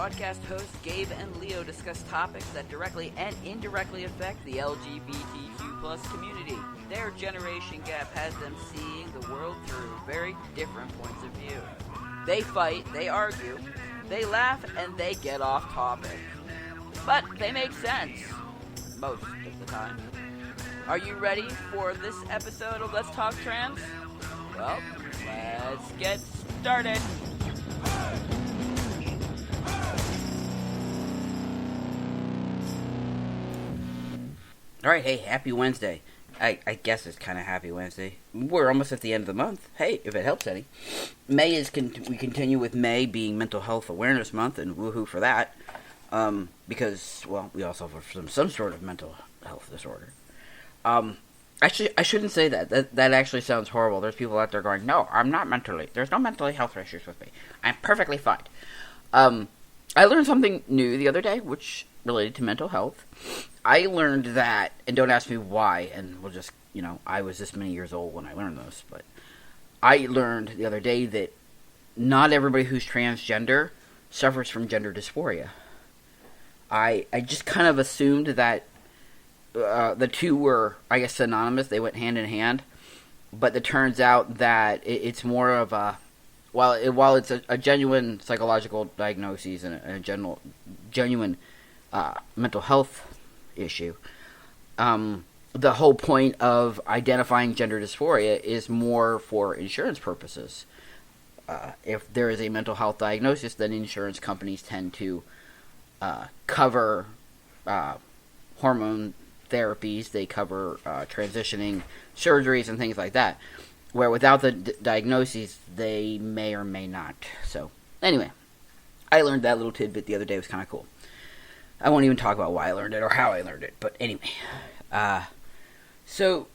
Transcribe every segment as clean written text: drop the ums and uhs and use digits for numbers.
podcast hosts Gabe and Leo discuss topics that directly and indirectly affect the LGBTQ plus community. Their generation gap has them seeing the world through very different points of view. They fight, they argue, they laugh, and they get off topic. But they make sense. Most of the time. Are you ready for this episode of Let's Talk Trans? Well, let's get started. Alright, hey, happy Wednesday. I guess it's kind of happy Wednesday. We're almost at the end of the month. Hey, if it helps any. May is, we continue with May being Mental Health Awareness Month, and woohoo for that. Because, well, we also suffer some sort of mental health disorder. Actually, I shouldn't say that. That actually sounds horrible. There's people out there going, no, I'm not there's no mentally health issues with me. I'm perfectly fine. I learned something new the other day, which related to mental health. I learned that, and don't ask me why, and we'll just, I was this many years old when I learned this, but I learned the other day that not everybody who's transgender suffers from gender dysphoria. I just kind of assumed that the two were, I guess, synonymous. They went hand in hand. But it turns out that it's more of a, while it's a genuine psychological diagnosis and a genuine mental health issue, the whole point of identifying gender dysphoria is more for insurance purposes. If there is a mental health diagnosis, then insurance companies tend to cover hormone therapies, they cover transitioning surgeries and things like that, where without the diagnoses, they may or may not. So, anyway, I learned that little tidbit the other day. It was kind of cool. I won't even talk about why I learned it or how I learned it, but anyway. So,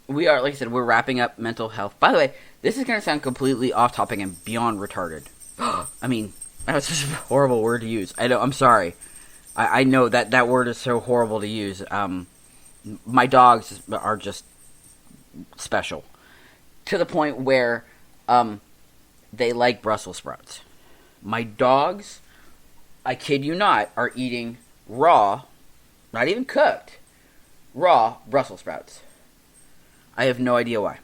we are, like I said, we're wrapping up mental health. By the way, this is going to sound completely off-topic and beyond retarded. I mean, that was just a horrible word to use. I'm sorry. I know that word is so horrible to use. My dogs are just special. To the point where they like Brussels sprouts. My dogs, I kid you not, are eating raw, not even cooked, raw Brussels sprouts. I have no idea why.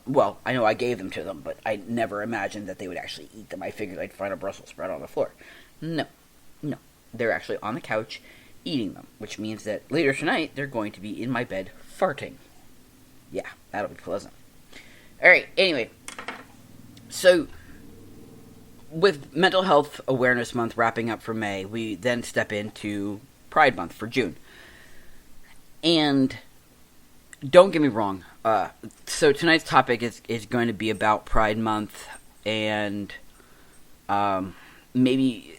Well, I know I gave them to them, but I never imagined that they would actually eat them. I figured I'd find a Brussels sprout on the floor. No. They're actually on the couch eating them, which means that later tonight they're going to be in my bed farting. Yeah, that'll be pleasant. Alright, anyway. So, with Mental Health Awareness Month wrapping up for May, we then step into Pride Month for June. And don't get me wrong. So tonight's topic is going to be about Pride Month, and maybe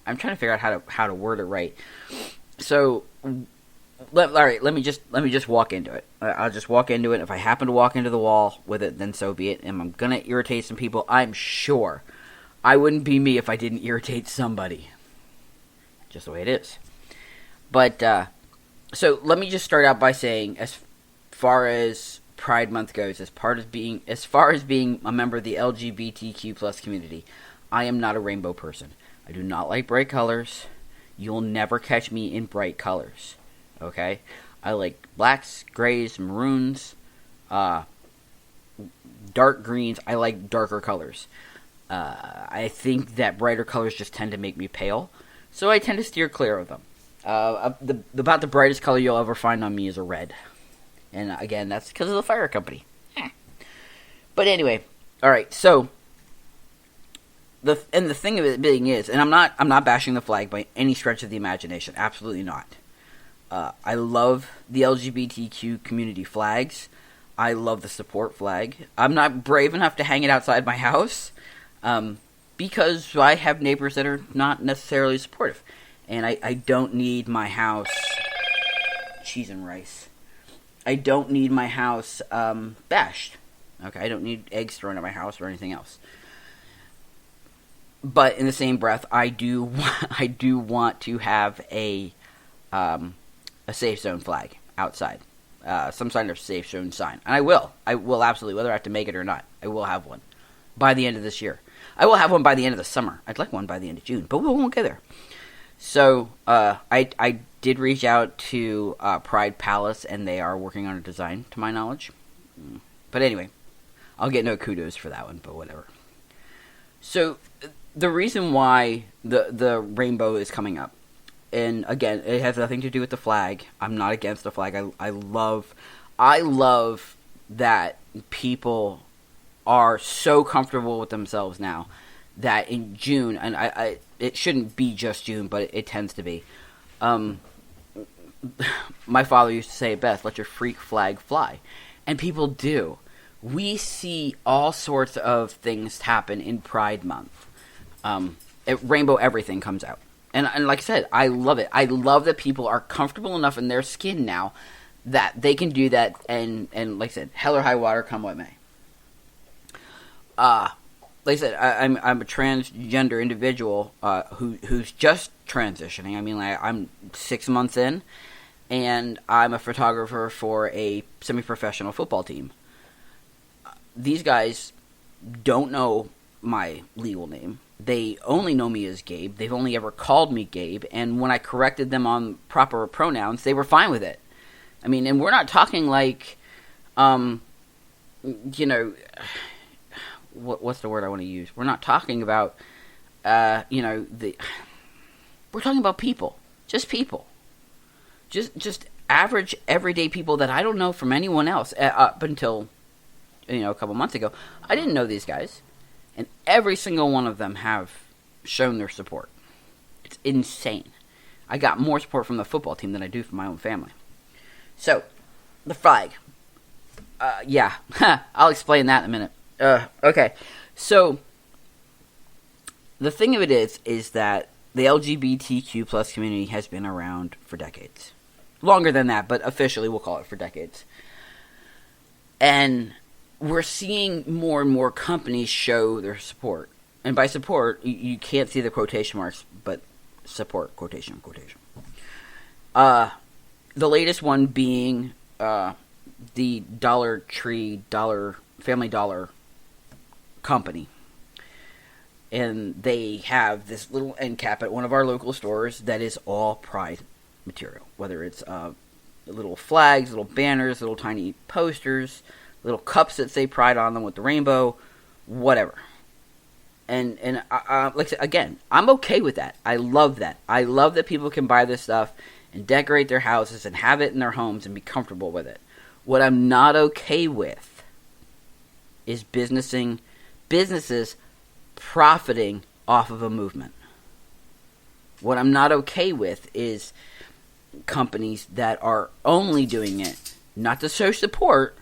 I'm trying to figure out how to word it right. So, let me just walk into it. I'll just walk into it. If I happen to walk into the wall with it, then so be it. And I'm gonna irritate some people. I'm sure. I wouldn't be me if I didn't irritate somebody. Just the way it is. But so let me just start out by saying, as far as Pride Month goes, as far as being a member of the LGBTQ plus community, I am not a rainbow person. I do not like bright colors. You'll never catch me in bright colors. Okay? I like blacks, grays, maroons, dark greens. I like darker colors. I think that brighter colors just tend to make me pale, so I tend to steer clear of them. About the brightest color you'll ever find on me is a red. And again, that's because of the fire company. But anyway, alright, so the thing of it being is, and I'm not bashing the flag by any stretch of the imagination. Absolutely not. I love the LGBTQ community flags. I love the support flag. I'm not brave enough to hang it outside my house, because I have neighbors that are not necessarily supportive. And I don't need my house cheese and rice. I don't need my house bashed. Okay, I don't need eggs thrown at my house or anything else. But in the same breath, I do want to have a safe zone flag outside, some kind of safe zone sign, and I will absolutely, whether I have to make it or not, I will have one by the end of this year. I will have one by the end of the summer. I'd like one by the end of June, but we won't get there. So I did reach out to Pride Palace, and they are working on a design, to my knowledge. But anyway, I'll get no kudos for that one, but whatever. So the reason why the rainbow is coming up, and again, it has nothing to do with the flag. I'm not against the flag. I love that people are so comfortable with themselves now that in June, and I it shouldn't be just June, but it tends to be. My father used to say it best: "Let your freak flag fly," and people do. We see all sorts of things happen in Pride Month. Rainbow everything comes out. And like I said, I love it. I love that people are comfortable enough in their skin now that they can do that. And like I said, hell or high water, come what may. Like I said, I'm a transgender individual who's just transitioning. I mean, like, I'm 6 months in, and I'm a photographer for a semi-professional football team. These guys don't know my legal name. They only know me as Gabe. They've only ever called me Gabe. And when I corrected them on proper pronouns, they were fine with it. I mean, and we're not talking like, you know, what's the word I want to use? We're not talking about, you know, we're talking about people. Just people. Just average, everyday people that I don't know from anyone else up until, you know, a couple months ago. I didn't know these guys. And every single one of them have shown their support. It's insane. I got more support from the football team than I do from my own family. So, the flag. Yeah. I'll explain that in a minute. Okay. So, the thing of it is that the LGBTQ plus community has been around for decades. Longer than that, but officially we'll call it for decades. And we're seeing more and more companies show their support. And by support, you can't see the quotation marks, but support, quotation. The latest one being the Dollar Tree, Family Dollar company. And they have this little end cap at one of our local stores that is all Pride material. Whether it's little flags, little banners, little tiny posters, little cups that say Pride on them with the rainbow, whatever. And like I said, again, I'm okay with that. I love that. I love that people can buy this stuff and decorate their houses and have it in their homes and be comfortable with it. What I'm not okay with is businesses profiting off of a movement. What I'm not okay with is companies that are only doing it not to show support,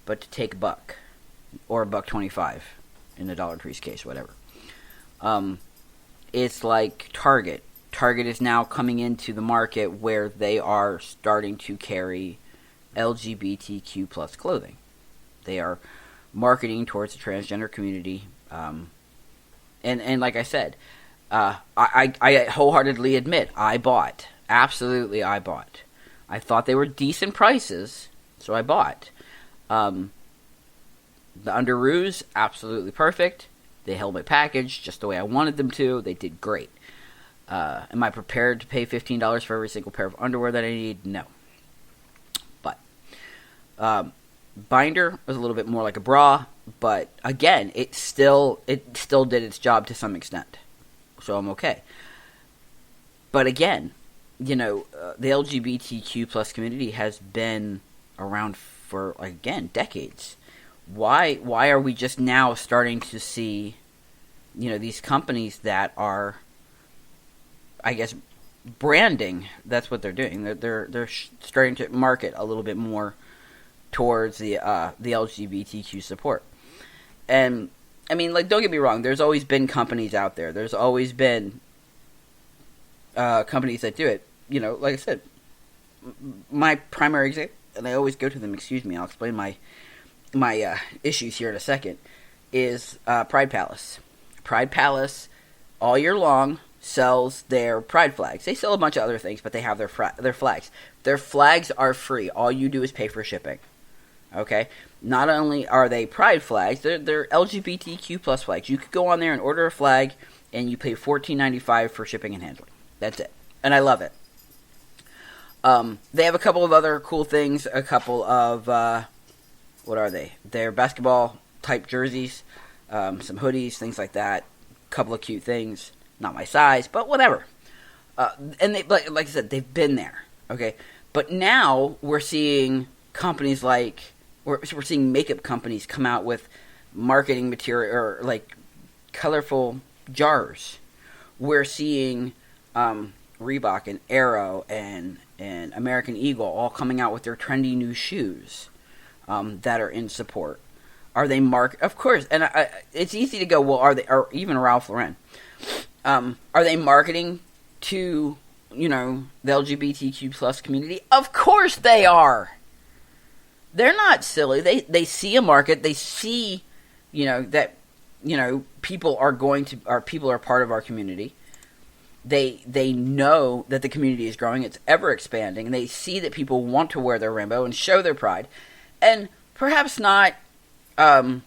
but to take a buck, or $1.25 in the Dollar Tree's case, whatever. It's like Target. Target is now coming into the market where they are starting to carry LGBTQ plus clothing. They are marketing towards the transgender community. And like I said, I wholeheartely admit, I bought. Absolutely, I bought. I thought they were decent prices, so I bought. The underoos, absolutely perfect. They held my package just the way I wanted them to. They did great. Am I prepared to pay $15 for every single pair of underwear that I need? No. But binder was a little bit more like a bra, but again, it still did its job to some extent. So I'm okay. But again, you know, the LGBTQ plus community has been around for, again, decades. Why are we just now starting to see, you know, these companies that are, I guess, branding? That's what they're doing. They're starting to market a little bit more towards the LGBTQ support. And I mean, like, don't get me wrong. There's always been companies out there. There's always been companies that do it. You know, like I said, my primary example, and I always go to them. Excuse me. I'll explain my issues here in a second, is Pride Palace. Pride Palace, all year long, sells their Pride flags. They sell a bunch of other things, but they have their flags. Their flags are free. All you do is pay for shipping. Okay, not only are they pride flags, they're LGBTQ plus flags. You could go on there and order a flag, and you pay $14.95 for shipping and handling. That's it, and I love it. They have a couple of other cool things. A couple of what are they? They're basketball type jerseys, some hoodies, things like that. A couple of cute things. Not my size, but whatever. And they, like I said, they've been there. Okay, but now we're seeing companies like we're seeing makeup companies come out with marketing material or like colorful jars. We're seeing Reebok and Arrow and American Eagle all coming out with their trendy new shoes that are in support. Are they Of course, and it's easy to go, well, are they, or even Ralph Lauren, are they marketing to, the LGBTQ plus community? Of course they are. They're not silly. They see a market. They see, that, people are people are part of our community. They know that the community is growing. It's ever expanding. And they see that people want to wear their rainbow and show their pride. And perhaps not, some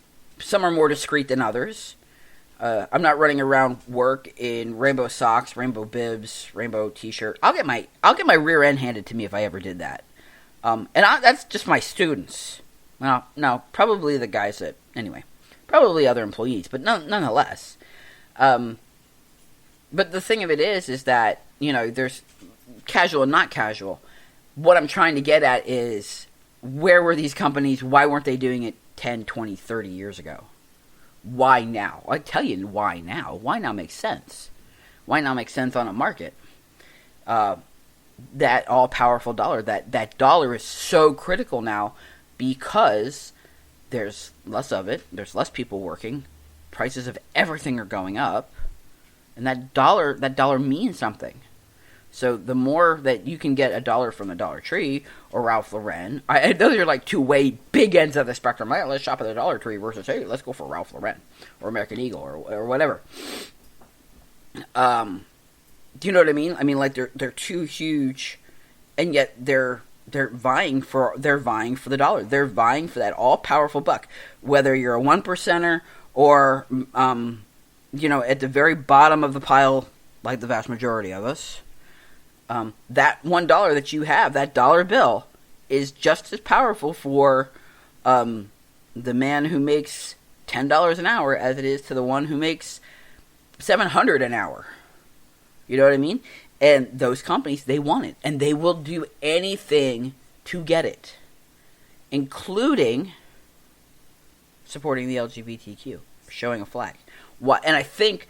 are more discreet than others. I'm not running around work in rainbow socks, rainbow bibs, rainbow t-shirt. I'll get my rear end handed to me if I ever did that. That's just my students. Well, no, probably the guys probably other employees, but nonetheless. But the thing of it is that, there's casual and not casual. What I'm trying to get at is, where were these companies? Why weren't they doing it 10, 20, 30 years ago? Why now? I tell you why now. Why now makes sense. Why now makes sense on a market? That all-powerful dollar, that dollar is so critical now because there's less of it. There's less people working. Prices of everything are going up. And that dollar means something. So the more that you can get a dollar from the Dollar Tree or Ralph Lauren, those are like two way big ends of the spectrum. Right? Let's shop at the Dollar Tree versus, hey, let's go for Ralph Lauren or American Eagle or whatever. Do you know what I mean? I mean, like they're too huge, and yet they're vying for the dollar. They're vying for that all powerful buck. Whether you're a 1%er or at the very bottom of the pile, like the vast majority of us. That $1 that you have, that dollar bill, is just as powerful for the man who makes $10 an hour as it is to the one who makes $700 an hour. You know what I mean? And those companies, they want it, and they will do anything to get it, including supporting the LGBTQ, showing a flag. And I think,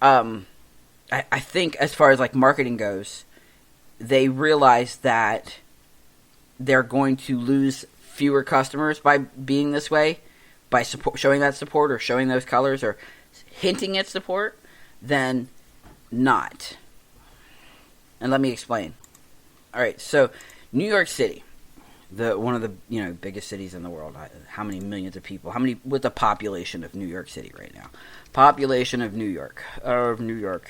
I think as far as like marketing goes, they realize that they're going to lose fewer customers by being this way, by showing that support or showing those colors or hinting at support, than not. And let me explain. All right, so New York City, one of the biggest cities in the world. How many millions of people? What's the population of New York City right now? Population of New York. New York.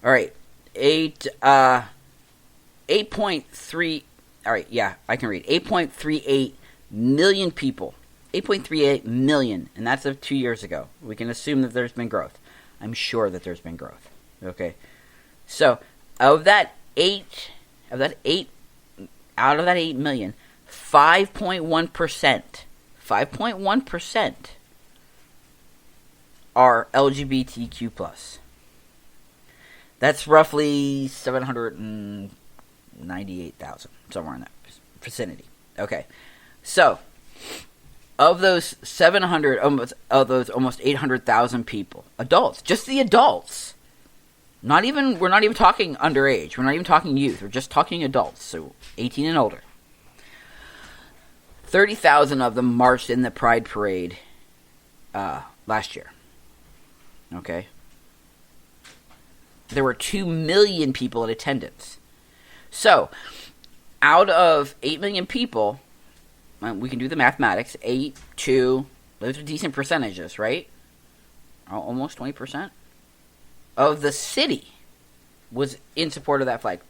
All right, 8.3. All right, yeah, I can read. 8.38 million people. 8.38 million, and that's of 2 years ago. We can assume that there's been growth. I'm sure that there's been growth. Okay, so out of that 8 million, 5.1% are LGBTQ plus. That's roughly 798,000, somewhere in that vicinity. Okay, so of those almost 800,000 people, adults, just the adults. We're not even talking underage. We're not even talking youth. We're just talking adults, so 18 and older. 30,000 of them marched in the Pride Parade last year. Okay? There were 2 million people in attendance. So, out of 8 million people, we can do the mathematics. 2, those are decent percentages, right? Almost 20%. Of the city was in support of that flag.